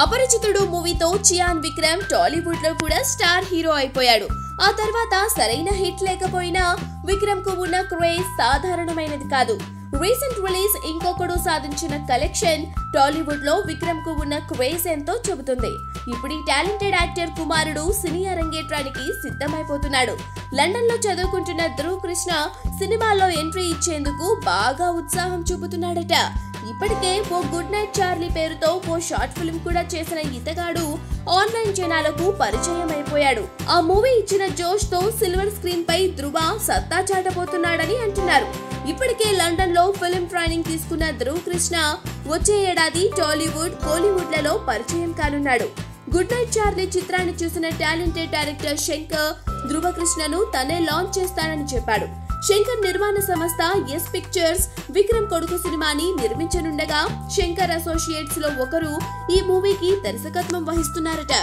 అపరిచితుడు మూవీతో చియాన్ విక్రమ్ టాలీవుడ్ లో కూడా స్టార్ హీరో అయిపోయాడు. ఆ తర్వాత సరైన హిట్ లేకపోయినా విక్రమ్ కు ఉన్న క్రేజ్ సాధారణమైనది కాదు. రీసెంట్ రిలీజ్ ఇంకొకడు సాధించిన కలెక్షన్ టాలీవుడ్ లో విక్రమ్ కు ఉన్న క్రేజ్ ఎంతో చెబుతుంది. ఇప్పుడు ఈ టాలెంటెడ్ యాక్టర్ కుమారుడు సినీ అరంగేట్రానికి సిద్ధమైపోతున్నాడు. లండన్ లో చదువుకుంటున్న ధ్రువ్ కృష్ణ సినిమాల్లో ఎంట్రీ ఇచ్చేందుకు బాగా ఉత్సాహం చూపుతున్నాడట. ఇప్పటికే ఓ గుడ్ నైట్ చార్లీ పేరుతో ఓ షార్ట్ ఫిల్మ్ కూడా చేసిన ఇతగాడు ఆన్లైన్ జనాలకు పరిచయం అయిపోయాడు. ఆ మూవీ ఇచ్చిన జోష్ తో సిల్వర్ స్క్రీన్ పై ధ్రువ సత్తా చాటబోతున్నాడని అంటున్నారు. ఇప్పటికే లండన్ లో ఫిల్మ్ ట్రైనింగ్ తీసుకున్న ధ్రువ్ కృష్ణ వచ్చే ఏడాది టాలీవుడ్, కోలీవుడ్ లలో పరిచయం కానున్నాడు. గుడ్ నైట్ చార్లీ చిత్రాన్ని చూసిన టాలెంటెడ్ డైరెక్టర్ శంకర్ ధ్రువ కృష్ణను తనే లాంచ్ చేస్తానని చెప్పాడు. శంకర్ నిర్మాణ సంస్థ ఎస్ పిక్చర్స్ విక్రమ్ కొడుకు సినిమాని నిర్మించనుండగా శంకర్ అసోసియేట్స్ లో ఒకరు ఈ మూవీకి దర్శకత్వం వహిస్తున్నారట.